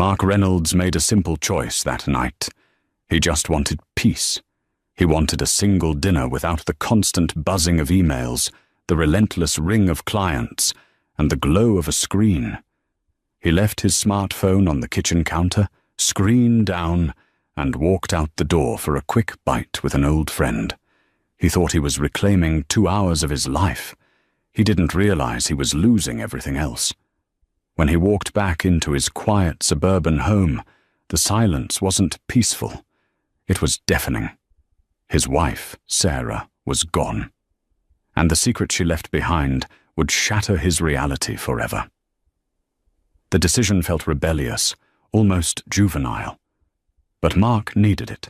Mark Reynolds made a simple choice that night. He just wanted peace. He wanted a single dinner without the constant buzzing of emails, the relentless ring of clients, and the glow of a screen. He left his smartphone on the kitchen counter, screen down, and walked out the door for a quick bite with an old friend. He thought he was reclaiming 2 hours of his life. He didn't realize he was losing everything else. When he walked back into his quiet suburban home, the silence wasn't peaceful. It was deafening. His wife, Sarah, was gone. And the secret she left behind would shatter his reality forever. The decision felt rebellious, almost juvenile. But Mark needed it.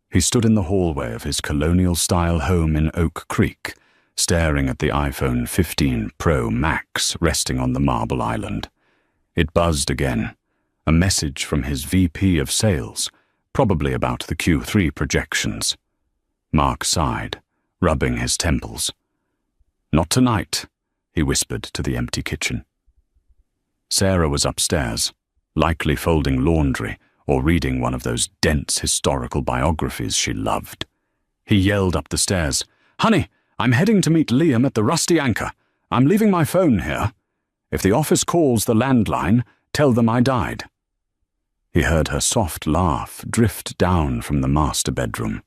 He stood in the hallway of his colonial-style home in Oak Creek, staring at the iPhone 15 Pro Max resting on the marble island. It buzzed again, a message from his VP of sales, probably about the Q3 projections. Mark sighed, rubbing his temples. "Not tonight," he whispered to the empty kitchen. Sarah was upstairs, likely folding laundry or reading one of those dense historical biographies she loved. He yelled up the stairs, "Honey, I'm heading to meet Liam at the Rusty Anchor. I'm leaving my phone here. If the office calls the landline, tell them I died." He heard her soft laugh drift down from the master bedroom.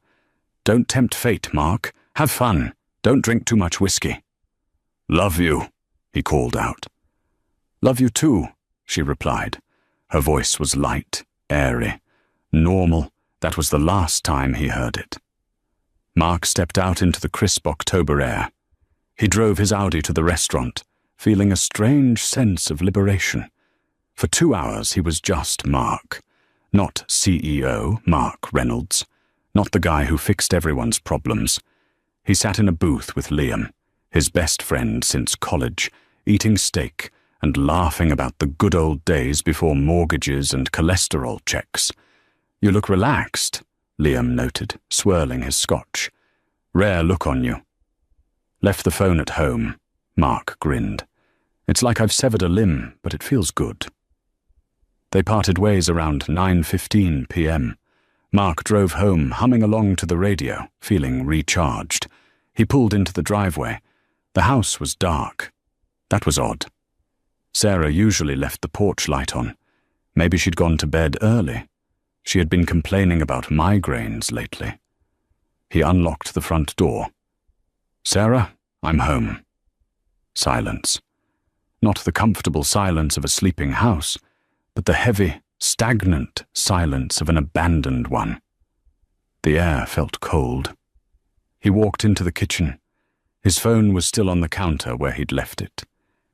"Don't tempt fate, Mark. Have fun. Don't drink too much whiskey." "Love you," he called out. "Love you too," she replied. Her voice was light, airy, normal. That was the last time he heard it. Mark stepped out into the crisp October air. He drove his Audi to the restaurant, feeling a strange sense of liberation. For 2 hours he was just Mark, not CEO Mark Reynolds, not the guy who fixed everyone's problems. He sat in a booth with Liam, his best friend since college, eating steak and laughing about the good old days before mortgages and cholesterol checks. "You look relaxed," Liam noted, swirling his scotch. "Rare look on you." "Left the phone at home," Mark grinned. "It's like I've severed a limb, but it feels good." They parted ways around 9:15 p.m. Mark drove home, humming along to the radio, feeling recharged. He pulled into the driveway. The house was dark. That was odd. Sarah usually left the porch light on. Maybe she'd gone to bed early. She had been complaining about migraines lately. He unlocked the front door. "Sarah, I'm home." Silence. Not the comfortable silence of a sleeping house, but the heavy, stagnant silence of an abandoned one. The air felt cold. He walked into the kitchen. His phone was still on the counter where he'd left it.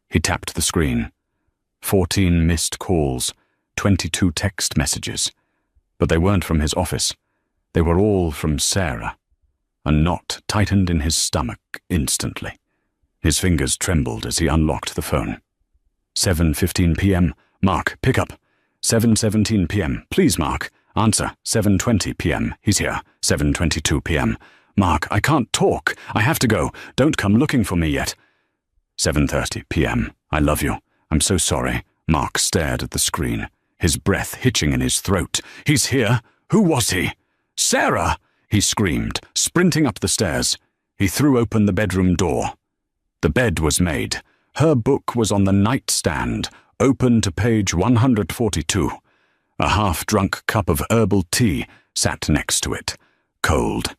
He tapped the screen. 14 missed calls, 22 text messages. But they weren't from his office. They were all from Sarah. A knot tightened in his stomach instantly. His fingers trembled as he unlocked the phone. 7:15 p.m. "Mark, pick up." 7:17 p.m. "Please, Mark. Answer." 7:20 p.m. "He's here." 7:22 p.m. "Mark, I can't talk. I have to go. Don't come looking for me yet." 7:30 p.m. "I love you. I'm so sorry." Mark stared at the screen, his breath hitching in his throat. "He's here. Who was he?" "Sarah!" he screamed, sprinting up the stairs. He threw open the bedroom door. The bed was made. Her book was on the nightstand, open to page 142. A half-drunk cup of herbal tea sat next to it, cold.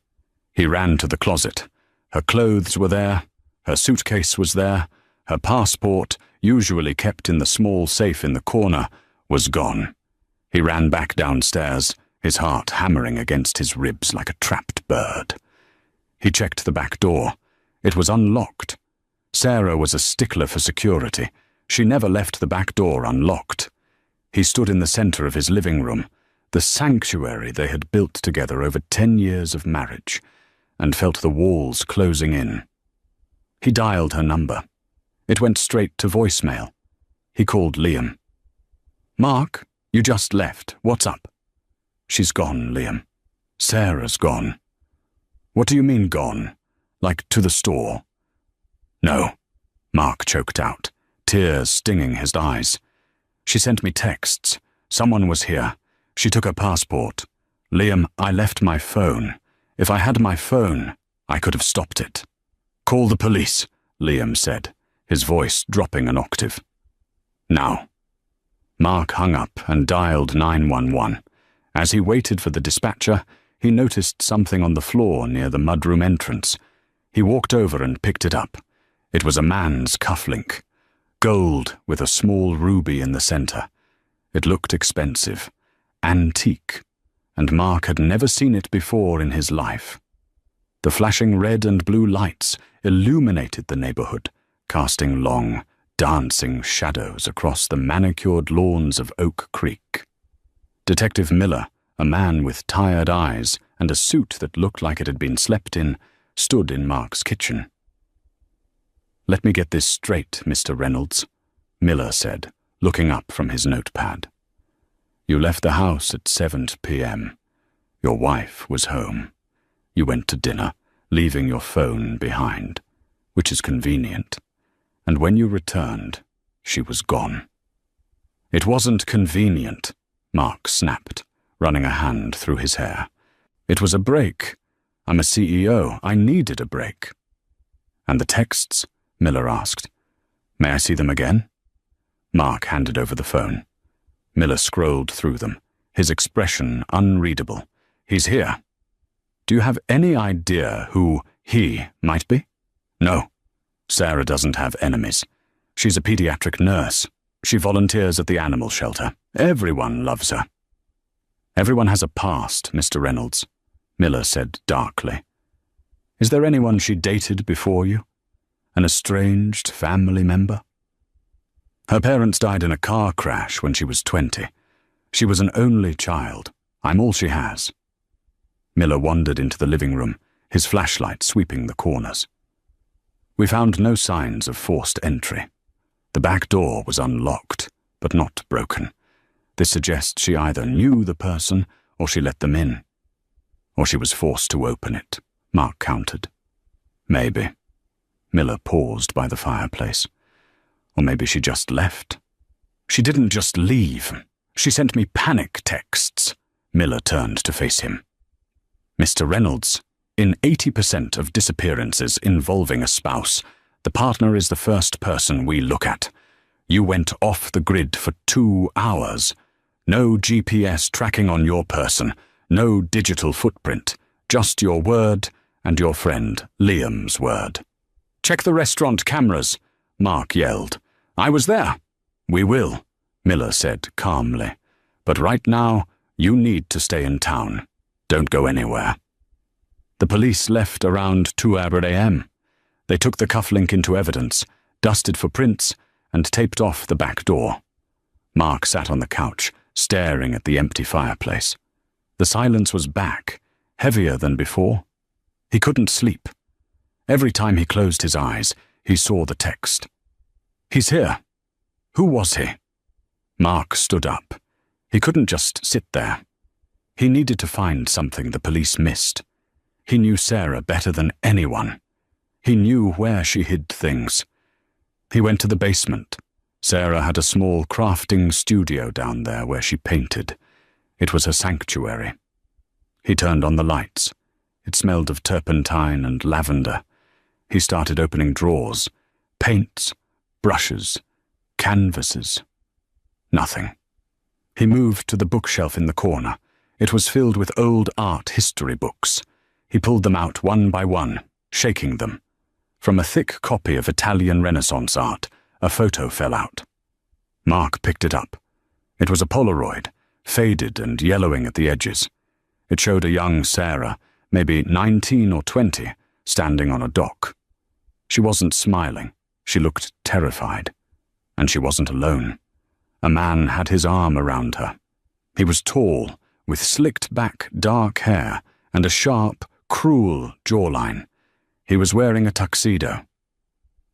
He ran to the closet. Her clothes were there. Her suitcase was there. Her passport, usually kept in the small safe in the corner, was gone. He ran back downstairs, his heart hammering against his ribs like a trapped bird. He checked the back door. It was unlocked. Sarah was a stickler for security. She never left the back door unlocked. He stood in the center of his living room, the sanctuary they had built together over 10 years of marriage, and felt the walls closing in. He dialed her number. It went straight to voicemail. He called Liam. "Mark, you just left. What's up?" "She's gone, Liam. Sarah's gone." "What do you mean gone? Like to the store?" "No," Mark choked out, tears stinging his eyes. "She sent me texts. Someone was here. She took her passport. Liam, I left my phone. If I had my phone, I could have stopped it. Call the police, Liam said, his voice dropping an octave. Now. Mark hung up and dialed 911. As he waited for the dispatcher, he noticed something on the floor near the mudroom entrance. He walked over and picked it up. It was a man's cufflink. Gold with a small ruby in the center. It looked expensive, antique, and Mark had never seen it before in his life. The flashing red and blue lights illuminated the neighborhood, casting long, dancing shadows across the manicured lawns of Oak Creek. Detective Miller, a man with tired eyes and a suit that looked like it had been slept in, stood in Mark's kitchen. "Let me get this straight, Mr. Reynolds," Miller said, looking up from his notepad. "You left the house at 7 p.m. Your wife was home. You went to dinner, leaving your phone behind, which is convenient. And when you returned, she was gone." "It wasn't convenient," Mark snapped, running a hand through his hair. "It was a break. I'm a CEO. I needed a break." "And the texts?" Miller asked. "May I see them again?" Mark handed over the phone. Miller scrolled through them, his expression unreadable. "He's here. Do you have any idea who he might be?" "No. Sarah doesn't have enemies. She's a pediatric nurse. She volunteers at the animal shelter. Everyone loves her." "Everyone has a past, Mr. Reynolds," Miller said darkly. "Is there anyone she dated before you? An estranged family member?" "Her parents died in a car crash when she was 20. She was an only child. I'm all she has." Miller wandered into the living room, his flashlight sweeping the corners. "We found no signs of forced entry. The back door was unlocked, but not broken. This suggests she either knew the person or she let them in. Or she was forced to open it," Mark countered. "Maybe." Miller paused by the fireplace. "Or maybe she just left." "She didn't just leave. She sent me panic texts." Miller turned to face him. "Mr. Reynolds, in 80% of disappearances involving a spouse, the partner is the first person we look at. You went off the grid for 2 hours. No GPS tracking on your person, no digital footprint, just your word and your friend Liam's word." "Check the restaurant cameras," Mark yelled. "I was there." "We will," Miller said calmly. "But right now, you need to stay in town. Don't go anywhere." The police left around 2 a.m. They took the cufflink into evidence, dusted for prints, and taped off the back door. Mark sat on the couch, staring at the empty fireplace. The silence was back, heavier than before. He couldn't sleep. Every time he closed his eyes, he saw the text. "He's here. Who was he?" Mark stood up. He couldn't just sit there. He needed to find something the police missed. He knew Sarah better than anyone. He knew where she hid things. He went to the basement. Sarah had a small crafting studio down there where she painted. It was her sanctuary. He turned on the lights. It smelled of turpentine and lavender. He started opening drawers, paints, brushes, canvases. Nothing. He moved to the bookshelf in the corner. It was filled with old art history books. He pulled them out one by one, shaking them. From a thick copy of Italian Renaissance art, a photo fell out. Mark picked it up. It was a Polaroid, faded and yellowing at the edges. It showed a young Sarah, maybe 19 or 20, standing on a dock. She wasn't smiling. She looked terrified. And she wasn't alone. A man had his arm around her. He was tall, with slicked back dark hair and a sharp, cruel jawline. He was wearing a tuxedo.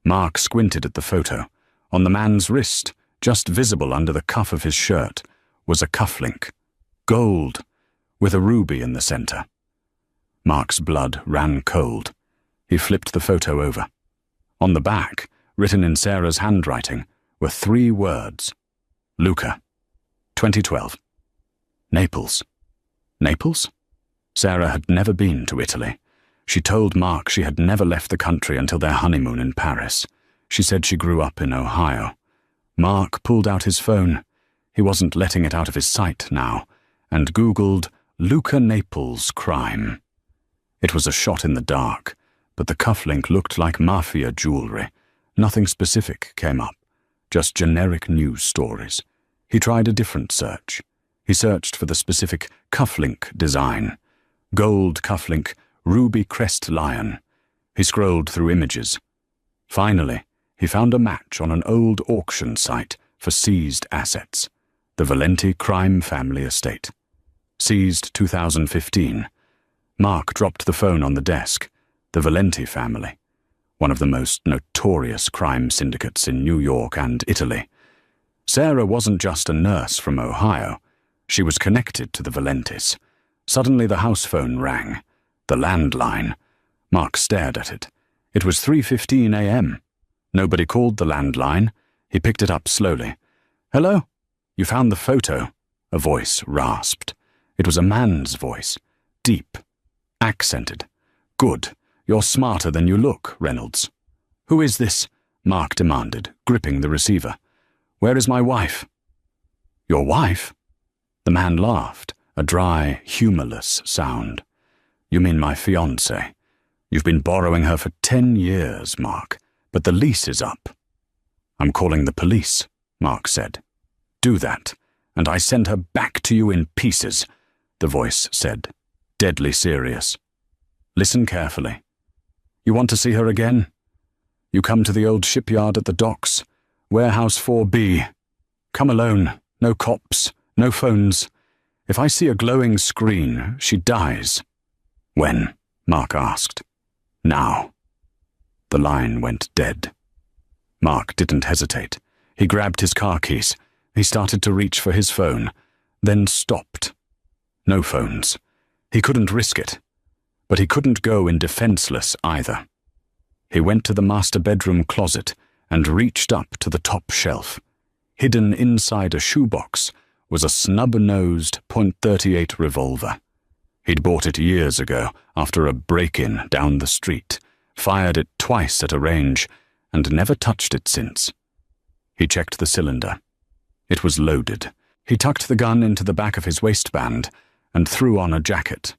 Mark squinted at the photo. On the man's wrist, just visible under the cuff of his shirt, was a cufflink. Gold, with a ruby in the center. Mark's blood ran cold. He flipped the photo over. On the back, written in Sarah's handwriting, were 3 words. Luca. 2012. Naples. Naples? Sarah had never been to Italy. She told Mark she had never left the country until their honeymoon in Paris. She said she grew up in Ohio. Mark pulled out his phone. He wasn't letting it out of his sight now, and Googled Luca Naples crime. It was a shot in the dark, but the cufflink looked like mafia jewelry. Nothing specific came up, just generic news stories. He tried a different search. He searched for the specific cufflink design. Gold cufflink, ruby crest lion. He scrolled through images. Finally, he found a match on an old auction site for seized assets. The Valenti crime family estate. Seized 2015. Mark dropped the phone on the desk. The Valenti family. One of the most notorious crime syndicates in New York and Italy. Sarah wasn't just a nurse from Ohio. She was connected to the Valentis. Suddenly the house phone rang. The landline. Mark stared at it. It was 3:15 a.m. Nobody called the landline. He picked it up slowly. "Hello? You found the photo?" A voice rasped. It was a man's voice. Deep. Accented. "Good. You're smarter than you look, Reynolds." "Who is this?" Mark demanded, gripping the receiver. "Where is my wife?" "Your wife?" The man laughed, a dry, humorless sound. "You mean my fiancée. You've been borrowing her for 10 years, Mark, but the lease is up." "I'm calling the police," Mark said. "Do that, and I send her back to you in pieces," the voice said, deadly serious. "Listen carefully. You want to see her again? You come to the old shipyard at the docks, warehouse 4B. Come alone, no cops, no phones. If I see a glowing screen, she dies." "When?" Mark asked. "Now." The line went dead. Mark didn't hesitate. He grabbed his car keys. He started to reach for his phone, then stopped. No phones. He couldn't risk it. But he couldn't go in defenseless either. He went to the master bedroom closet and reached up to the top shelf. Hidden inside a shoebox was a snub-nosed .38 revolver. He'd bought it years ago after a break-in down the street, fired it twice at a range, and never touched it since. He checked the cylinder. It was loaded. He tucked the gun into the back of his waistband and threw on a jacket.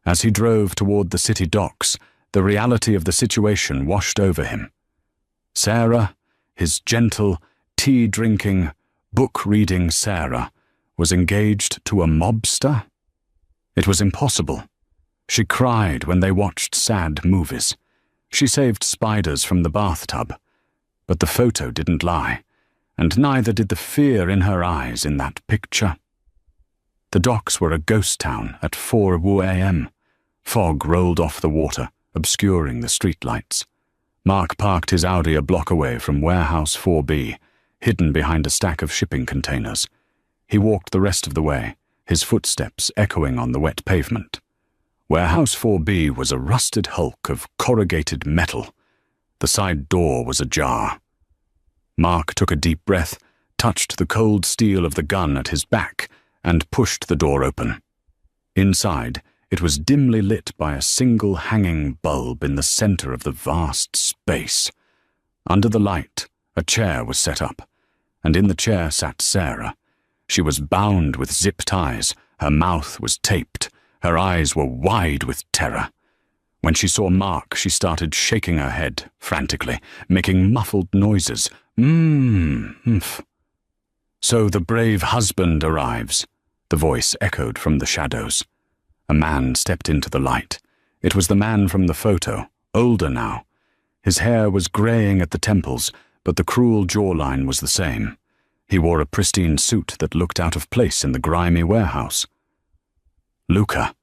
As he drove toward the city docks, the reality of the situation washed over him. Sarah, his gentle, tea-drinking, book-reading Sarah, was engaged to a mobster? It was impossible. She cried when they watched sad movies. She saved spiders from the bathtub. But the photo didn't lie, and neither did the fear in her eyes in that picture. The docks were a ghost town at 4 a.m. Fog rolled off the water, obscuring the streetlights. Mark parked his Audi a block away from warehouse 4B, hidden behind a stack of shipping containers. He walked the rest of the way, his footsteps echoing on the wet pavement. Warehouse 4B was a rusted hulk of corrugated metal. The side door was ajar. Mark took a deep breath, touched the cold steel of the gun at his back, and pushed the door open. Inside, it was dimly lit by a single hanging bulb in the center of the vast space. Under the light, a chair was set up, and in the chair sat Sarah. She was bound with zip ties, her mouth was taped, her eyes were wide with terror. When she saw Mark, she started shaking her head frantically, making muffled noises. Mph. "So the brave husband arrives," the voice echoed from the shadows. A man stepped into the light. It was the man from the photo, older now. His hair was graying at the temples, but the cruel jawline was the same. He wore a pristine suit that looked out of place in the grimy warehouse. "Luca,"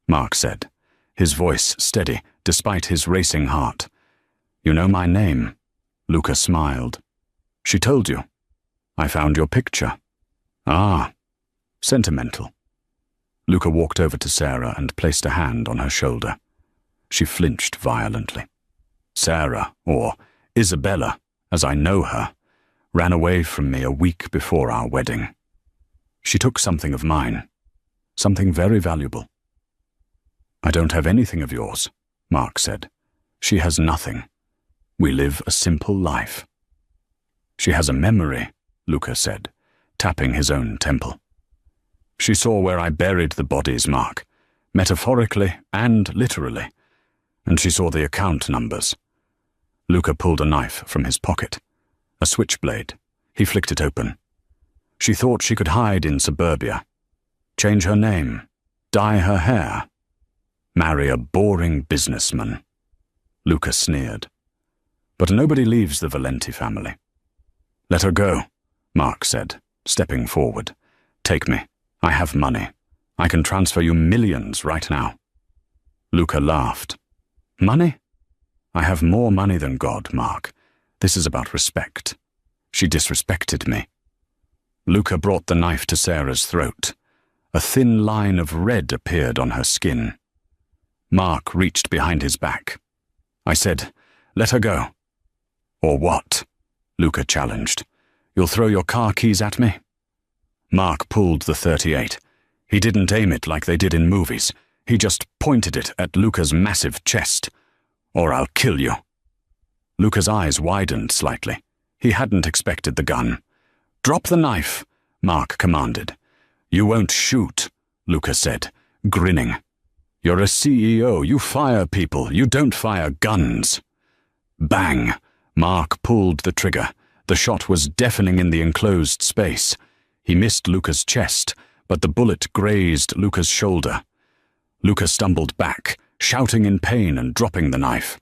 Mark said, his voice steady despite his racing heart. "You know my name." Luca smiled. "She told you. I found your picture." "Ah, sentimental." Luca walked over to Sarah and placed a hand on her shoulder. She flinched violently. "Sarah, or Isabella, as I know her, ran away from me a week before our wedding." She took something of mine, something very valuable. I don't have anything of yours, Mark said. She has nothing. We live a simple life. She has a memory, Luca said, tapping his own temple. She saw where I buried the bodies, Mark, metaphorically and literally, and she saw the account numbers. Luca pulled a knife from his pocket, a switchblade. He flicked it open. She thought she could hide in suburbia, change her name, dye her hair, marry a boring businessman. Luca sneered. But nobody leaves the Valenti family. Let her go, Mark said, stepping forward. Take me. I have money. I can transfer you millions right now. Luca laughed. Money? I have more money than God, Mark. This is about respect. She disrespected me. Luca brought the knife to Sarah's throat. A thin line of red appeared on her skin. Mark reached behind his back. I said, let her go. Or what? Luca challenged. You'll throw your car keys at me? Mark pulled the .38. He didn't aim it like they did in movies. He just pointed it at Luca's massive chest. Or I'll kill you. Luca's eyes widened slightly. He hadn't expected the gun. Drop the knife, Mark commanded. You won't shoot, Luca said, grinning. You're a CEO. You fire people. You don't fire guns. Bang! Mark pulled the trigger. The shot was deafening in the enclosed space. He missed Luca's chest, but the bullet grazed Luca's shoulder. Luca stumbled back, shouting in pain and dropping the knife.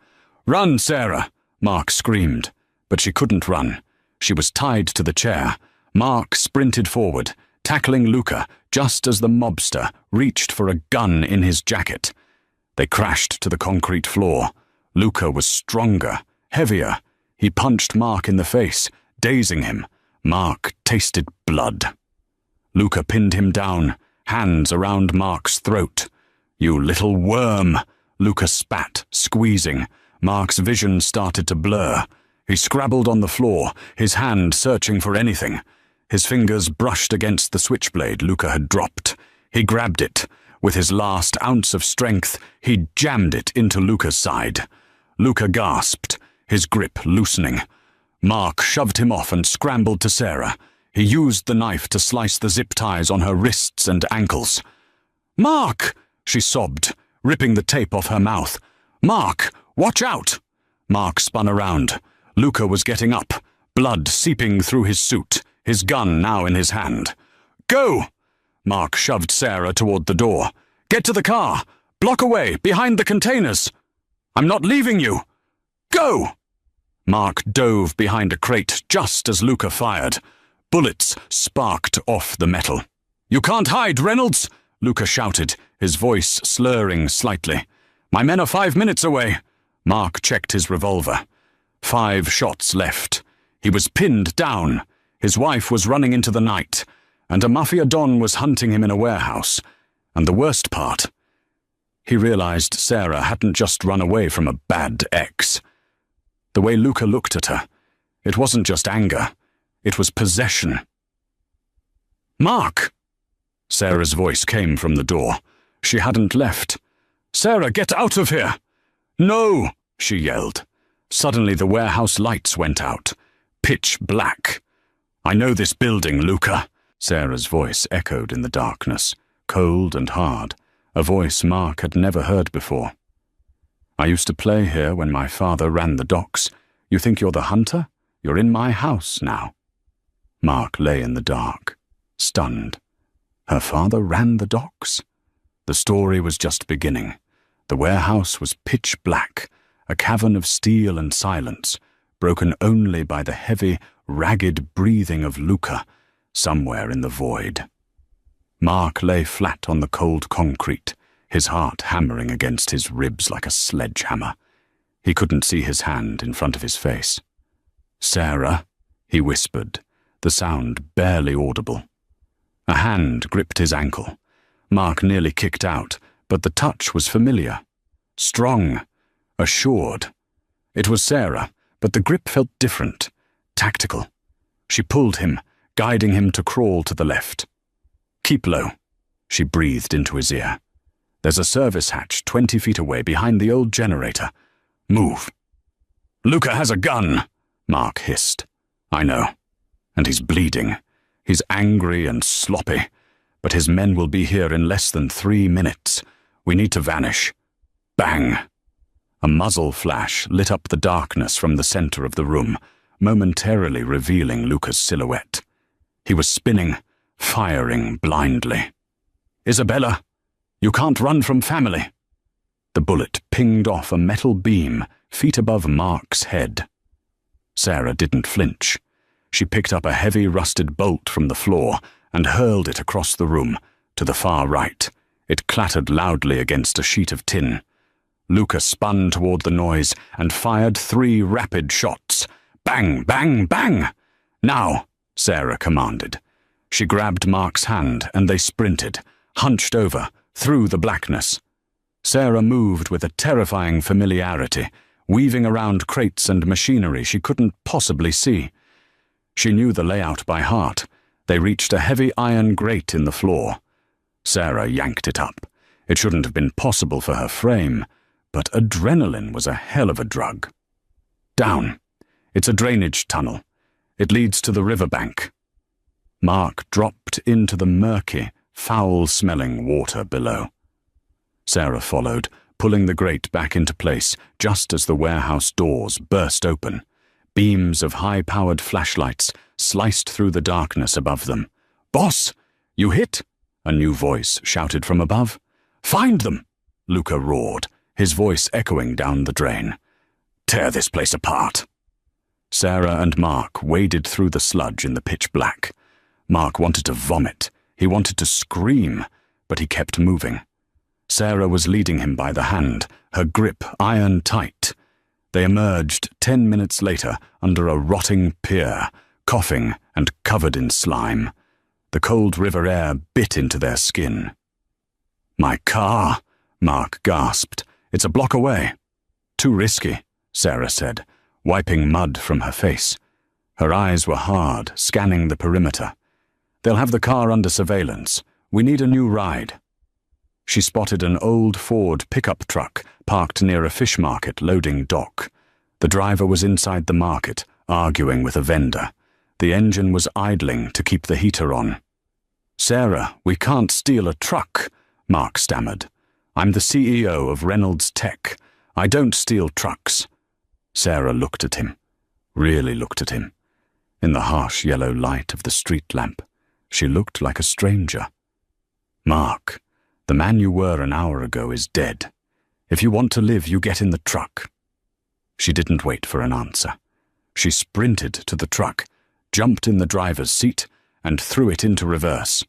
Run, Sarah! Mark screamed, but she couldn't run. She was tied to the chair. Mark sprinted forward, tackling Luca just as the mobster reached for a gun in his jacket. They crashed to the concrete floor. Luca was stronger, heavier. He punched Mark in the face, dazing him. Mark tasted blood. Luca pinned him down, hands around Mark's throat. You little worm! Luca spat, squeezing. Mark's vision started to blur. He scrabbled on the floor, his hand searching for anything. His fingers brushed against the switchblade Luca had dropped. He grabbed it. With his last ounce of strength, he jammed it into Luca's side. Luca gasped, his grip loosening. Mark shoved him off and scrambled to Sarah. He used the knife to slice the zip ties on her wrists and ankles. Mark! She sobbed, ripping the tape off her mouth. Mark, watch out! Mark spun around. Luca was getting up, blood seeping through his suit, his gun now in his hand. Go! Mark shoved Sarah toward the door. Get to the car! Block away, behind the containers! I'm not leaving you! Go! Mark dove behind a crate just as Luca fired. Bullets sparked off the metal. You can't hide, Reynolds! Luca shouted, his voice slurring slightly. My men are 5 minutes away. Mark checked his revolver. 5 shots left. He was pinned down. His wife was running into the night, and a mafia don was hunting him in a warehouse. And the worst part, he realized Sarah hadn't just run away from a bad ex. The way Luca looked at her, it wasn't just anger, it was possession. Mark! Sarah's voice came from the door. She hadn't left. Sarah, get out of here! No! She yelled. Suddenly the warehouse lights went out. Pitch black. I know this building, Luca. Sarah's voice echoed in the darkness, cold and hard, a voice Mark had never heard before. I used to play here when my father ran the docks. You think you're the hunter? You're in my house now. Mark lay in the dark, stunned. Her father ran the docks? The story was just beginning. The warehouse was pitch black, a cavern of steel and silence, broken only by the heavy, ragged breathing of Luca, somewhere in the void. Mark lay flat on the cold concrete, his heart hammering against his ribs like a sledgehammer. He couldn't see his hand in front of his face. Sarah, he whispered, the sound barely audible. A hand gripped his ankle. Mark nearly kicked out, but the touch was familiar. Strong, assured. It was Sarah, but the grip felt different, tactical. She pulled him, guiding him to crawl to the left. Keep low, she breathed into his ear. There's a service hatch 20 feet away behind the old generator. Move. Luca has a gun, Mark hissed. I know. And he's bleeding. He's angry and sloppy. But his men will be here in less than 3 minutes. We need to vanish. Bang! A muzzle flash lit up the darkness from the center of the room, momentarily revealing Luca's silhouette. He was spinning, firing blindly. Isabella, you can't run from family. The bullet pinged off a metal beam feet above Mark's head. Sarah didn't flinch. She picked up a heavy rusted bolt from the floor and hurled it across the room, to the far right. It clattered loudly against a sheet of tin. Luca spun toward the noise and fired 3 rapid shots. Bang, bang, bang! Now, Sarah commanded. She grabbed Mark's hand and they sprinted, hunched over, through the blackness. Sarah moved with a terrifying familiarity, weaving around crates and machinery she couldn't possibly see. She knew the layout by heart. They reached a heavy iron grate in the floor. Sarah yanked it up. It shouldn't have been possible for her frame, but adrenaline was a hell of a drug. Down. It's a drainage tunnel. It leads to the riverbank. Mark dropped into the murky, foul-smelling water below. Sarah followed, pulling the grate back into place just as the warehouse doors burst open. Beams of high-powered flashlights sliced through the darkness above them. "Boss, you hit!" a new voice shouted from above. "Find them!" Luca roared, his voice echoing down the drain. "Tear this place apart!" Sarah and Mark waded through the sludge in the pitch black. Mark wanted to vomit. He wanted to scream, but he kept moving. Sarah was leading him by the hand, her grip iron tight. They emerged 10 minutes later under a rotting pier, coughing and covered in slime. The cold river air bit into their skin. "My car," Mark gasped. "It's a block away." "Too risky," Sarah said, wiping mud from her face. Her eyes were hard, scanning the perimeter. "They'll have the car under surveillance. We need a new ride." She spotted an old Ford pickup truck parked near a fish market loading dock. The driver was inside the market, arguing with a vendor. The engine was idling to keep the heater on. "Sarah, we can't steal a truck," Mark stammered. "I'm the CEO of Reynolds Tech. I don't steal trucks." Sarah looked at him, really looked at him. In the harsh yellow light of the street lamp, she looked like a stranger. "Mark, the man you were an hour ago is dead. If you want to live, you get in the truck." She didn't wait for an answer. She sprinted to the truck, jumped in the driver's seat, and threw it into reverse.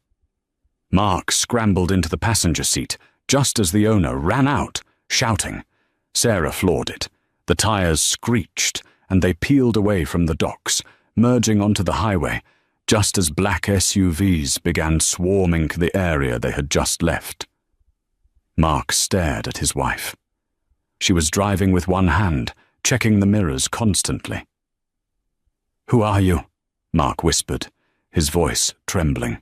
Mark scrambled into the passenger seat just as the owner ran out, shouting. Sarah floored it. The tires screeched, and they peeled away from the docks, merging onto the highway, just as black SUVs began swarming the area they had just left. Mark stared at his wife. She was driving with one hand, checking the mirrors constantly. "Who are you?" Mark whispered, his voice trembling.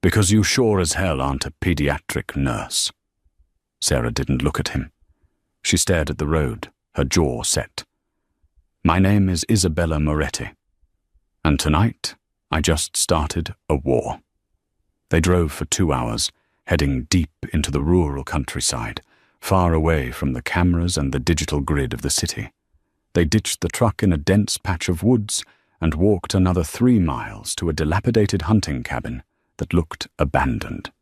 "Because you sure as hell aren't a pediatric nurse." Sarah didn't look at him. She stared at the road, her jaw set. "My name is Isabella Moretti, and tonight I just started a war." They drove for 2 hours, heading deep into the rural countryside, far away from the cameras and the digital grid of the city. They ditched the truck in a dense patch of woods and walked another 3 miles to a dilapidated hunting cabin that looked abandoned.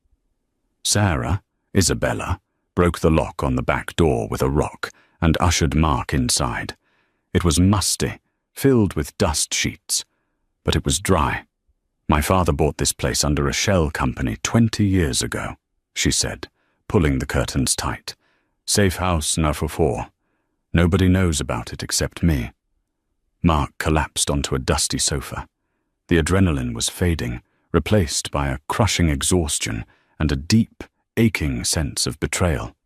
Sarah, Isabella, broke the lock on the back door with a rock and ushered Mark inside. It was musty, filled with dust sheets, but it was dry. "My father bought this place under a shell company 20 years ago," she said, pulling the curtains tight. "Safe house number 4. Nobody knows about it except me." Mark collapsed onto a dusty sofa. The adrenaline was fading, replaced by a crushing exhaustion and a deep, aching sense of betrayal.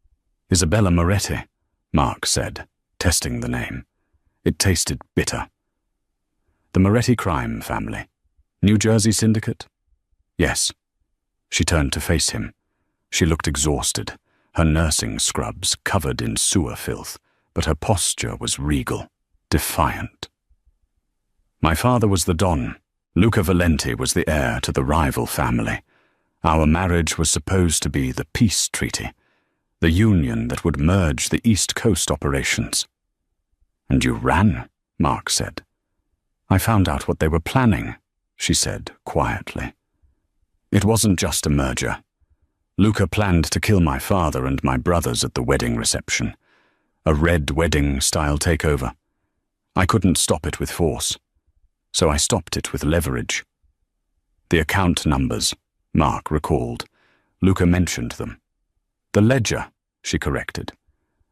"Isabella Moretti," Mark said, testing the name. It tasted bitter. "The Moretti crime family. New Jersey syndicate?" "Yes." She turned to face him. She looked exhausted, her nursing scrubs covered in sewer filth, but her posture was regal, defiant. My father was the Don. Luca Valenti was the heir to the rival family. Our marriage was supposed to be the peace treaty, the union that would merge the East Coast operations. And you ran, Mark said. I found out what they were planning, she said quietly. It wasn't just a merger. Luca planned to kill my father and my brothers at the wedding reception. A red wedding-style takeover. I couldn't stop it with force, so I stopped it with leverage. The account numbers, Mark recalled. Luca mentioned them. The ledger, she corrected.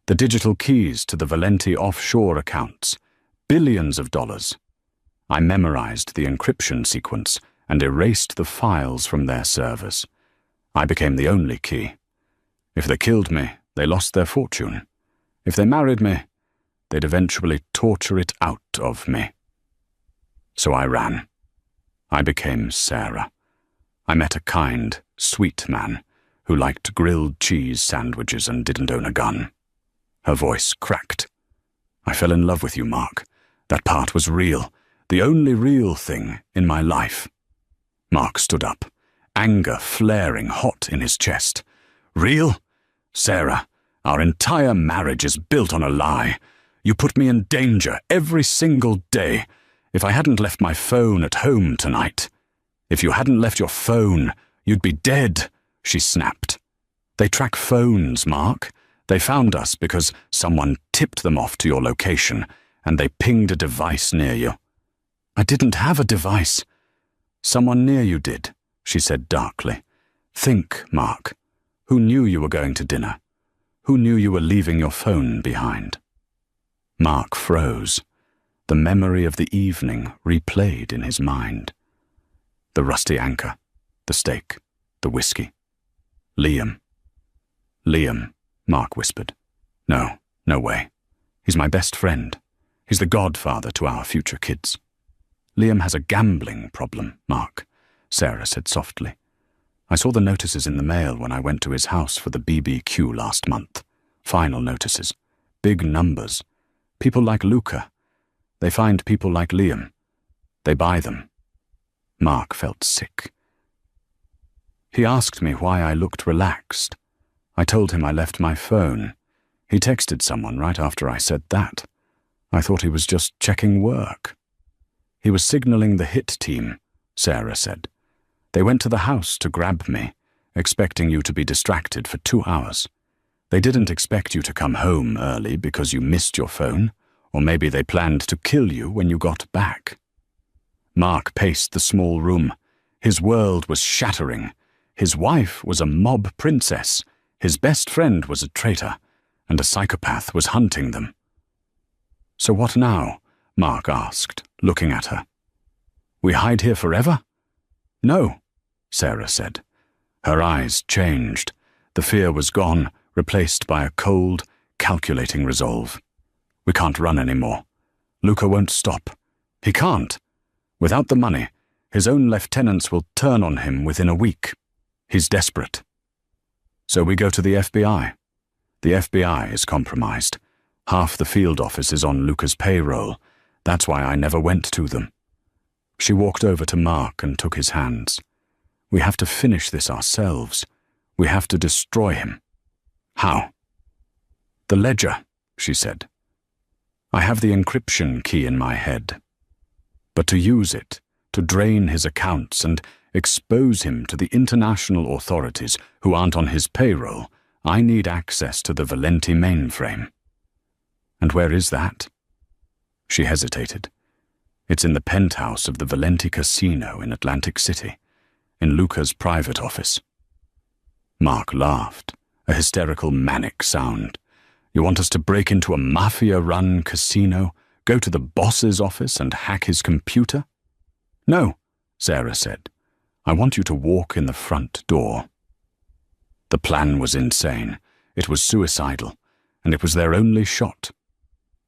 The digital keys to the Valenti offshore accounts. Billions of dollars. I memorized the encryption sequence and erased the files from their servers. I became the only key. If they killed me, they lost their fortune. If they married me, they'd eventually torture it out of me. So I ran. I became Sarah. I met a kind, sweet man who liked grilled cheese sandwiches and didn't own a gun. Her voice cracked. I fell in love with you, Mark. That part was real, the only real thing in my life. Mark stood up, anger flaring hot in his chest. Real? Sarah, our entire marriage is built on a lie. You put me in danger every single day. If I hadn't left my phone at home tonight, if you hadn't left your phone, you'd be dead, she snapped. They track phones, Mark. They found us because someone tipped them off to your location, and they pinged a device near you. I didn't have a device. Someone near you did, she said darkly. Think, Mark. Who knew you were going to dinner? Who knew you were leaving your phone behind? Mark froze. The memory of the evening replayed in his mind. The rusty anchor, the steak, the whiskey. Liam. Liam, Mark whispered. No, no way. He's my best friend. He's the godfather to our future kids. Liam has a gambling problem, Mark, Sarah said softly. I saw the notices in the mail when I went to his house for the BBQ last month. Final notices. Big numbers. People like Luca. They find people like Liam. They buy them. Mark felt sick. He asked me why I looked relaxed. I told him I left my phone. He texted someone right after I said that. I thought he was just checking work. He was signaling the hit team, Sarah said. They went to the house to grab me, expecting you to be distracted for 2 hours. They didn't expect you to come home early because you missed your phone, or maybe they planned to kill you when you got back. Mark paced the small room. His world was shattering. His wife was a mob princess. His best friend was a traitor, and a psychopath was hunting them. So what now? Mark asked, looking at her. We hide here forever? No, Sarah said. Her eyes changed. The fear was gone, replaced by a cold, calculating resolve. We can't run anymore. Luca won't stop. He can't. Without the money, his own lieutenants will turn on him within a week. He's desperate. So we go to the FBI. The FBI is compromised. Half the field office is on Luca's payroll. That's why I never went to them. She walked over to Mark and took his hands. We have to finish this ourselves. We have to destroy him. How? The ledger, she said. I have the encryption key in my head. But to use it, to drain his accounts and expose him to the international authorities who aren't on his payroll, I need access to the Valenti mainframe. And where is that? She hesitated. It's in the penthouse of the Valenti Casino in Atlantic City, in Luca's private office. Mark laughed, a hysterical manic sound. You want us to break into a mafia-run casino, go to the boss's office and hack his computer? No, Sarah said. I want you to walk in the front door. The plan was insane. It was suicidal, and it was their only shot.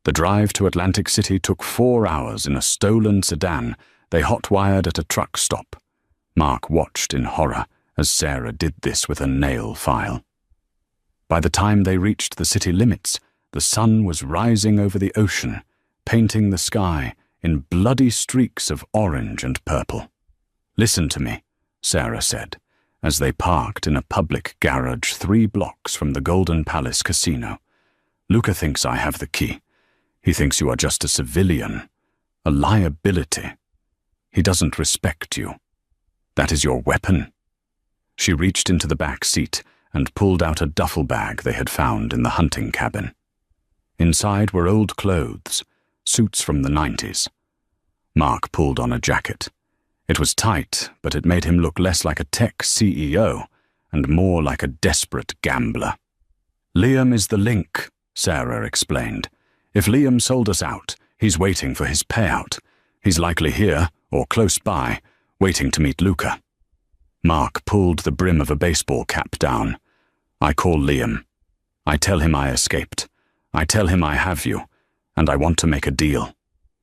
The drive to Atlantic City took 4 hours in a stolen sedan. They hot-wired at a truck stop. Mark watched in horror as Sarah did this with a nail file. By the time they reached the city limits, the sun was rising over the ocean, painting the sky in bloody streaks of orange and purple. "Listen to me," Sarah said, as they parked in a public garage 3 blocks from the Golden Palace Casino. "Luca thinks I have the key. He thinks you are just a civilian, a liability. He doesn't respect you. That is your weapon." She reached into the back seat and pulled out a duffel bag they had found in the hunting cabin. Inside were old clothes, suits from the 90s. Mark pulled on a jacket. It was tight, but it made him look less like a tech CEO and more like a desperate gambler. "Liam is the link," Sarah explained. "If Liam sold us out, he's waiting for his payout. He's likely here, or close by, waiting to meet Luca." Mark pulled the brim of a baseball cap down. "I call Liam. I tell him I escaped. I tell him I have you, and I want to make a deal."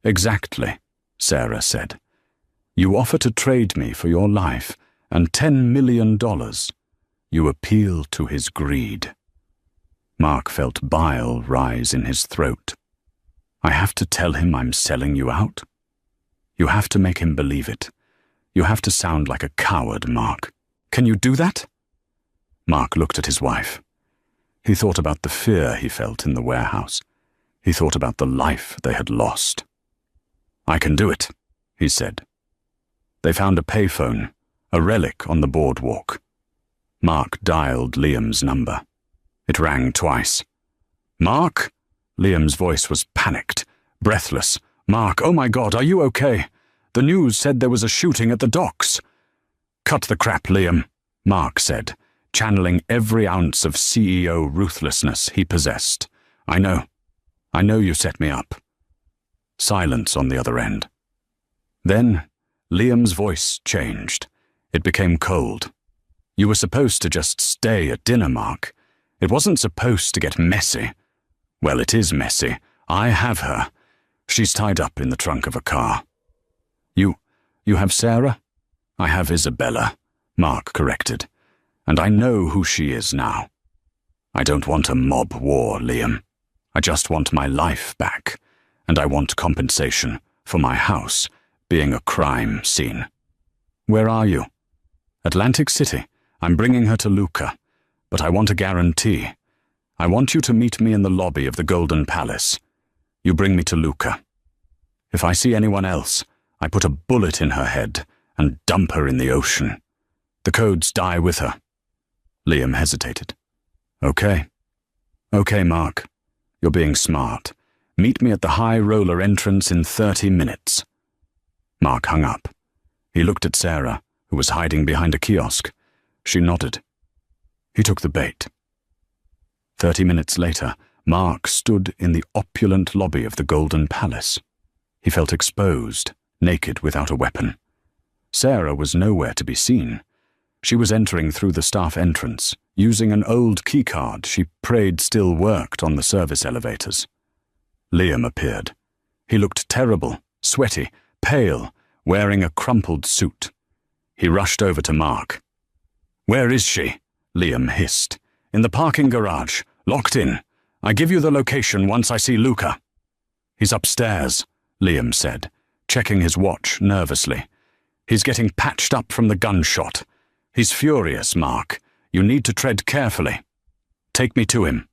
"Exactly," Sarah said. "You offer to trade me for your life and $10 million. You appeal to his greed." Mark felt bile rise in his throat. "I have to tell him I'm selling you out? You have to make him believe it. You have to sound like a coward, Mark. Can you do that?" Mark looked at his wife. He thought about the fear he felt in the warehouse. He thought about the life they had lost. "I can do it," he said. They found a payphone, a relic on the boardwalk. Mark dialed Liam's number. It rang twice. "Mark?" Liam's voice was panicked, breathless. "Mark, oh my God, are you okay? The news said there was a shooting at the docks." "Cut the crap, Liam," Mark said, channeling every ounce of CEO ruthlessness he possessed. I know you set me up." Silence on the other end. Then Liam's voice changed. It became cold. "You were supposed to just stay at dinner, Mark. It wasn't supposed to get messy." "Well, it is messy. I have her. She's tied up in the trunk of a car." You have Sarah?" "I have Isabella," Mark corrected. "And I know who she is now. I don't want a mob war, Liam. I just want my life back, and I want compensation for my house being a crime scene." "Where are you?" "Atlantic City. I'm bringing her to Luca, but I want a guarantee. I want you to meet me in the lobby of the Golden Palace. You bring me to Luca. If I see anyone else, I put a bullet in her head and dump her in the ocean. The codes die with her." Liam hesitated. Okay, Mark. You're being smart. Meet me at the high roller entrance in 30 minutes. Mark hung up. He looked at Sarah, who was hiding behind a kiosk. She nodded. He took the bait. 30 minutes later, Mark stood in the opulent lobby of the Golden Palace. He felt exposed, naked without a weapon. Sarah was nowhere to be seen. She was entering through the staff entrance, using an old keycard she prayed still worked on the service elevators. Liam appeared. He looked terrible, sweaty, pale, wearing a crumpled suit. He rushed over to Mark. "Where is she?" Liam hissed. "In the parking garage, locked in. I give you the location once I see Luca." "He's upstairs," Liam said, checking his watch nervously. "He's getting patched up from the gunshot. He's furious, Mark. You need to tread carefully. Take me to him."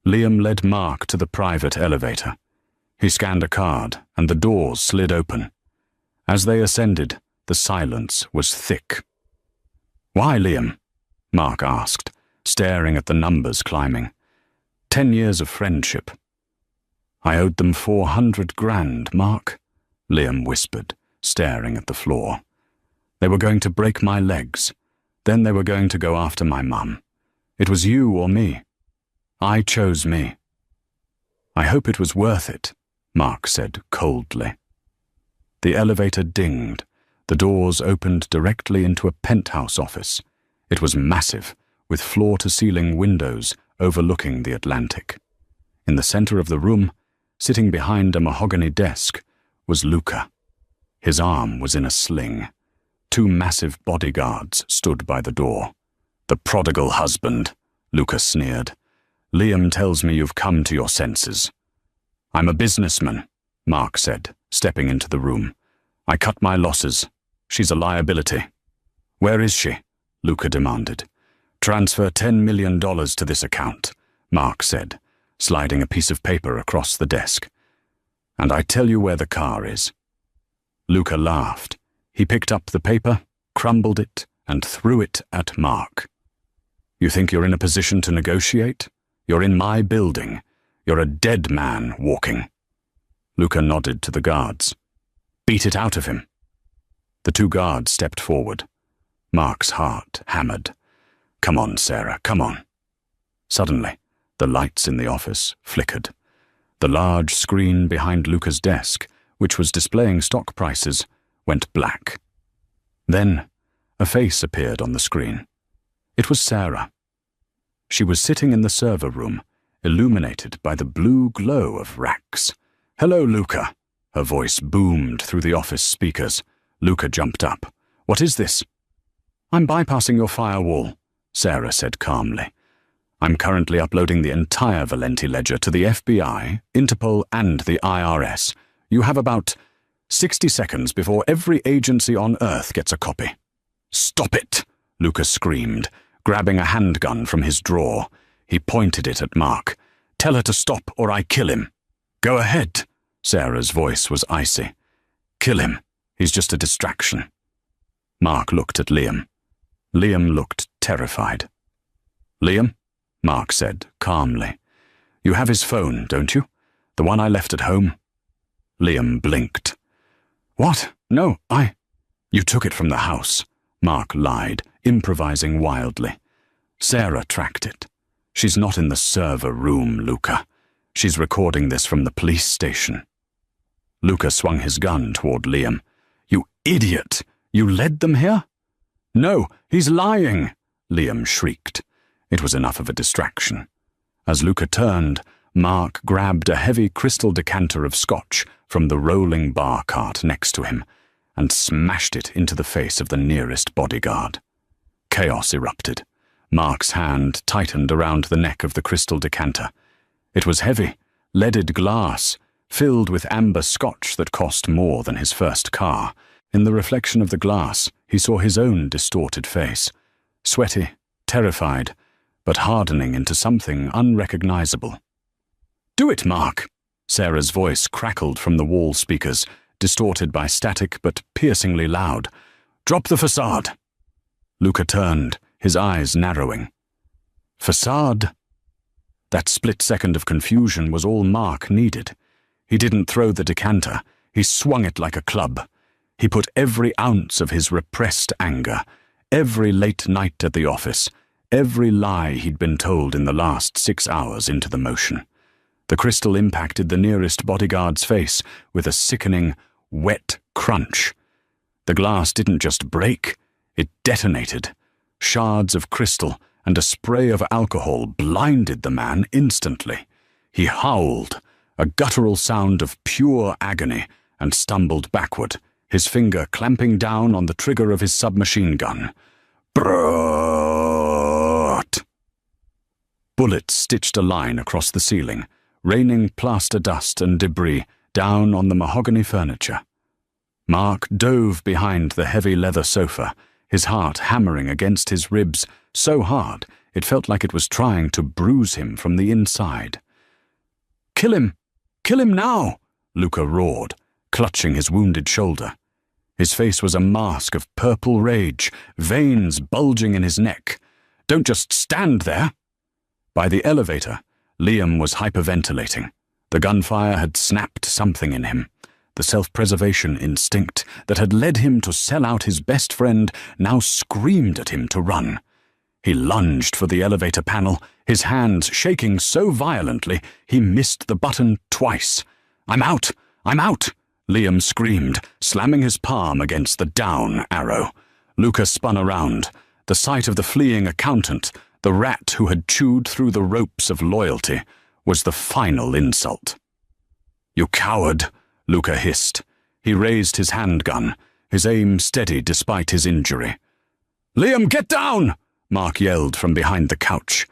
Liam led Mark to the private elevator. He scanned a card, and the doors slid open. As they ascended, the silence was thick. "Why, Liam?" Mark asked, staring at the numbers climbing. 10 years of friendship. "I owed them 400 grand, Mark," Liam whispered, staring at the floor. "They were going to break my legs. Then they were going to go after my mum. It was you or me. I chose me." "I hope it was worth it," Mark said coldly. The elevator dinged. The doors opened directly into a penthouse office. It was massive, with floor-to-ceiling windows overlooking the Atlantic. In the center of the room, sitting behind a mahogany desk, was Luca. His arm was in a sling. 2 massive bodyguards stood by the door. "The prodigal husband," Luca sneered. "Liam tells me you've come to your senses." "I'm a businessman," Mark said, stepping into the room. "I cut my losses. She's a liability." "Where is she?" Luca demanded. "Transfer $10 million to this account," Mark said, sliding a piece of paper across the desk. "And I tell you where the car is." Luca laughed. He picked up the paper, crumbled it, and threw it at Mark. "You think you're in a position to negotiate? You're in my building. You're a dead man walking." Luca nodded to the guards. "Beat it out of him." The 2 guards stepped forward. Mark's heart hammered. "Come on, Sarah, come on." Suddenly, the lights in the office flickered. The large screen behind Luca's desk, which was displaying stock prices, went black. Then, a face appeared on the screen. It was Sarah. She was sitting in the server room, illuminated by the blue glow of racks. "Hello, Luca." Her voice boomed through the office speakers. Luca jumped up. "What is this?" "I'm bypassing your firewall," Sarah said calmly. "I'm currently uploading the entire Valenti ledger to the FBI, Interpol, and the IRS. You have about 60 seconds before every agency on Earth gets a copy." "Stop it!" Luca screamed, grabbing a handgun from his drawer. He pointed it at Mark. "Tell her to stop or I kill him." "Go ahead." Sarah's voice was icy. "Kill him. He's just a distraction." Mark looked at Liam. Liam looked terrified. "Liam?" Mark said calmly. "You have his phone, don't you? The one I left at home?" Liam blinked. "What? No, You took it from the house," Mark lied, improvising wildly. "Sarah tracked it. She's not in the server room, Luca. She's recording this from the police station." Luca swung his gun toward Liam. "You idiot! You led them here?" "No, he's lying!" Liam shrieked. It was enough of a distraction. As Luca turned, Mark grabbed a heavy crystal decanter of scotch from the rolling bar cart next to him and smashed it into the face of the nearest bodyguard. Chaos erupted. Mark's hand tightened around the neck of the crystal decanter. It was heavy, leaded glass, filled with amber scotch that cost more than his first car. In the reflection of the glass, he saw his own distorted face, sweaty, terrified, but hardening into something unrecognizable. "Do it, Mark!" Sarah's voice crackled from the wall speakers, distorted by static but piercingly loud. "Drop the facade!" Luca turned, his eyes narrowing. "Facade?" That split second of confusion was all Mark needed. He didn't throw the decanter. He swung it like a club. He put every ounce of his repressed anger, every late night at the office, every lie he'd been told in the last 6 hours into the motion. The crystal impacted the nearest bodyguard's face with a sickening, wet crunch. The glass didn't just break, it detonated. Shards of crystal and a spray of alcohol blinded the man instantly. He howled, a guttural sound of pure agony, and stumbled backward, his finger clamping down on the trigger of his submachine gun. Brrrrt! Bullets stitched a line across the ceiling, raining plaster dust and debris down on the mahogany furniture. Mark dove behind the heavy leather sofa, his heart hammering against his ribs so hard it felt like it was trying to bruise him from the inside. "Kill him! Kill him now!" Luca roared, clutching his wounded shoulder. His face was a mask of purple rage, veins bulging in his neck. "Don't just stand there!" By the elevator, Liam was hyperventilating. The gunfire had snapped something in him. The self-preservation instinct that had led him to sell out his best friend now screamed at him to run. He lunged for the elevator panel, his hands shaking so violently he missed the button twice. "I'm out! I'm out!" Liam screamed, slamming his palm against the down arrow. Luca spun around. The sight of the fleeing accountant, the rat who had chewed through the ropes of loyalty, was the final insult. "You coward!" Luca hissed. He raised his handgun. his aim steady despite his injury. "Liam, get down!" Mark yelled from behind the couch.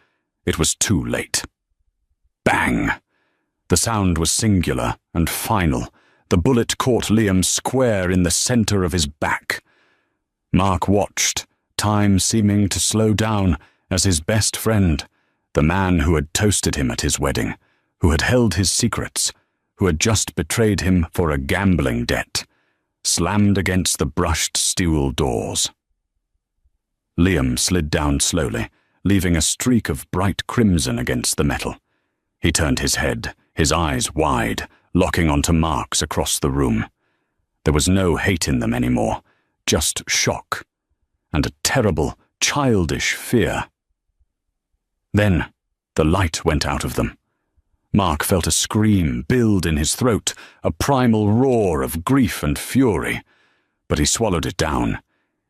It was too late. Bang! The sound was singular and final. The bullet caught Liam square in the center of his back. Mark watched, time seeming to slow down, as his best friend, the man who had toasted him at his wedding, who had held his secrets, who had just betrayed him for a gambling debt, slammed against the brushed steel doors. Liam slid down slowly, leaving a streak of bright crimson against the metal. He turned his head, his eyes wide, locking onto Mark's across the room. There was no hate in them anymore, just shock, and a terrible, childish fear. Then the light went out of them. Mark felt a scream build in his throat, a primal roar of grief and fury. But he swallowed it down.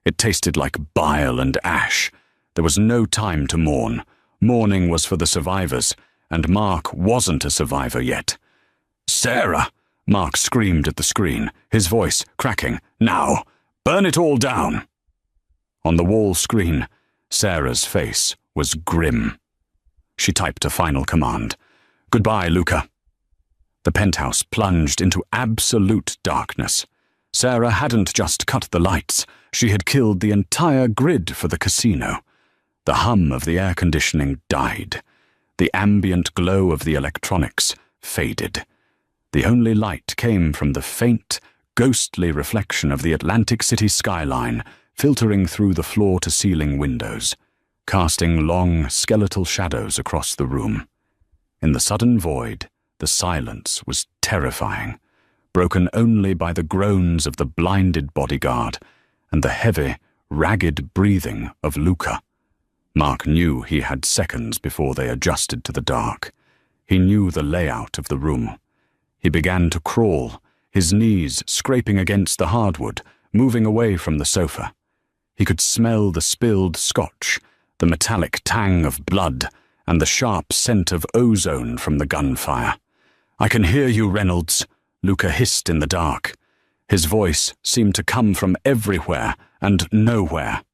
It tasted like bile and ash. There was no time to mourn. Mourning was for the survivors, and Mark wasn't a survivor yet. "Sarah!" Mark screamed at the screen, his voice cracking. "Now! Burn it all down!" On the wall screen, Sarah's face was grim. She typed a final command. "Goodbye, Luca." The penthouse plunged into absolute darkness. Sarah hadn't just cut the lights, she had killed the entire grid for the casino. The hum of the air conditioning died. The ambient glow of the electronics faded. The only light came from the faint, ghostly reflection of the Atlantic City skyline filtering through the floor-to-ceiling windows, casting long, skeletal shadows across the room. In the sudden void, the silence was terrifying, broken only by the groans of the blinded bodyguard and the heavy, ragged breathing of Luca. Mark knew he had seconds before they adjusted to the dark. He knew the layout of the room. He began to crawl, his knees scraping against the hardwood, moving away from the sofa. He could smell the spilled scotch, the metallic tang of blood, and the sharp scent of ozone from the gunfire. "I can hear you, Reynolds," Luca hissed in the dark. His voice seemed to come from everywhere and nowhere.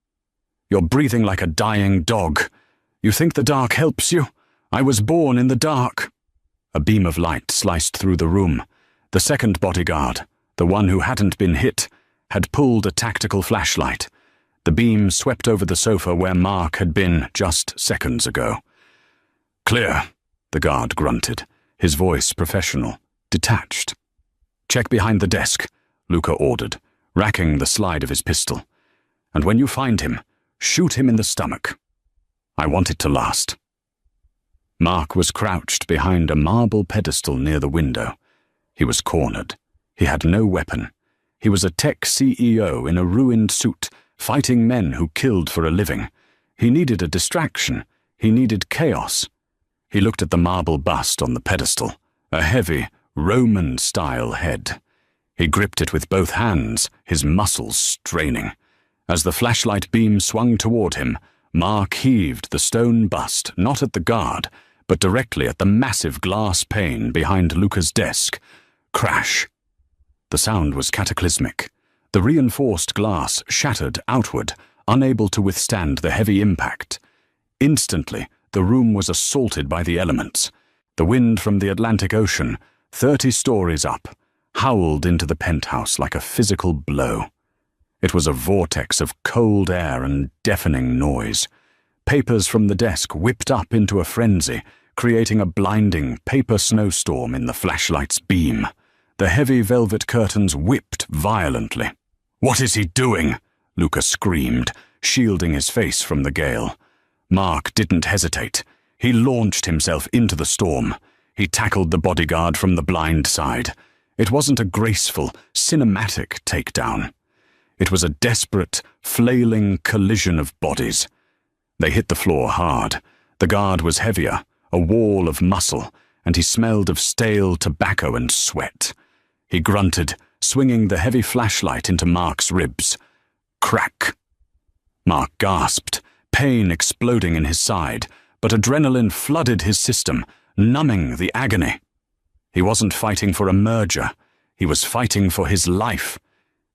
"You're breathing like a dying dog. You think the dark helps you? I was born in the dark." A beam of light sliced through the room. The second bodyguard, the one who hadn't been hit, had pulled a tactical flashlight. The beam swept over the sofa where Mark had been just seconds ago. "Clear," the guard grunted, his voice professional, detached. "Check behind the desk," Luca ordered, racking the slide of his pistol. "And when you find him, shoot him in the stomach. I want it to last." Mark was crouched behind a marble pedestal near the window. He was cornered. He had no weapon. He was a tech CEO in a ruined suit, fighting men who killed for a living. He needed a distraction. He needed chaos. He looked at the marble bust on the pedestal, a heavy, Roman-style head. He gripped it with both hands, his muscles straining. As the flashlight beam swung toward him, Mark heaved the stone bust not at the guard, but directly at the massive glass pane behind Luca's desk. Crash! The sound was cataclysmic. The reinforced glass shattered outward, unable to withstand the heavy impact. Instantly, the room was assaulted by the elements. The wind from the Atlantic Ocean, 30 stories up, howled into the penthouse like a physical blow. It was a vortex of cold air and deafening noise. Papers from the desk whipped up into a frenzy, creating a blinding paper snowstorm in the flashlight's beam. The heavy velvet curtains whipped violently. "What is he doing?" Luca screamed, shielding his face from the gale. Mark didn't hesitate. He launched himself into the storm. He tackled the bodyguard from the blind side. It wasn't a graceful, cinematic takedown. It was a desperate, flailing collision of bodies. They hit the floor hard. The guard was heavier, a wall of muscle, and he smelled of stale tobacco and sweat. He grunted, swinging the heavy flashlight into Mark's ribs. Crack! Mark gasped, pain exploding in his side, but adrenaline flooded his system, numbing the agony. He wasn't fighting for a merger. He was fighting for his life.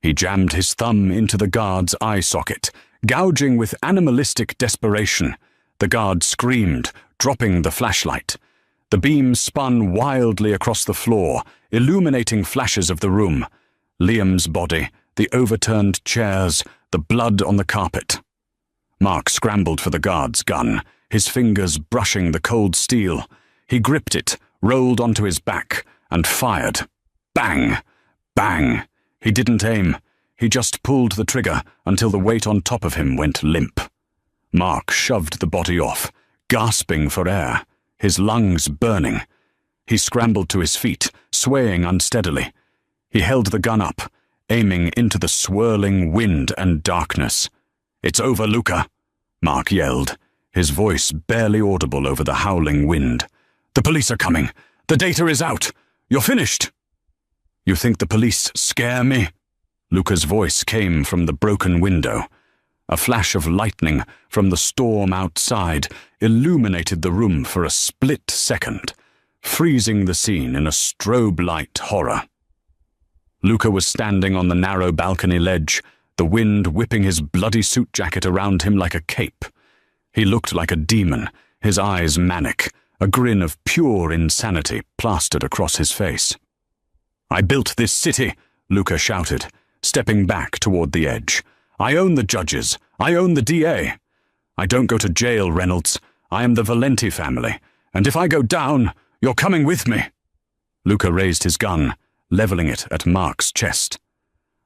He jammed his thumb into the guard's eye socket, gouging with animalistic desperation. The guard screamed, dropping the flashlight. The beam spun wildly across the floor, illuminating flashes of the room. Liam's body, the overturned chairs, the blood on the carpet. Mark scrambled for the guard's gun, his fingers brushing the cold steel. He gripped it, rolled onto his back, and fired. Bang! Bang! He didn't aim. He just pulled the trigger until the weight on top of him went limp. Mark shoved the body off, gasping for air, his lungs burning. He scrambled to his feet, swaying unsteadily. He held the gun up, aiming into the swirling wind and darkness. "It's over, Luca," Mark yelled, his voice barely audible over the howling wind. "The police are coming. The data is out. You're finished." "You think the police scare me?" Luca's voice came from the broken window. A flash of lightning from the storm outside illuminated the room for a split second, freezing the scene in a strobe-light horror. Luca was standing on the narrow balcony ledge, the wind whipping his bloody suit jacket around him like a cape. He looked like a demon, his eyes manic, a grin of pure insanity plastered across his face. "I built this city," Luca shouted, stepping back toward the edge. "I own the judges. I own the DA. I don't go to jail, Reynolds. I am the Valenti family, and if I go down, you're coming with me." Luca raised his gun, leveling it at Mark's chest.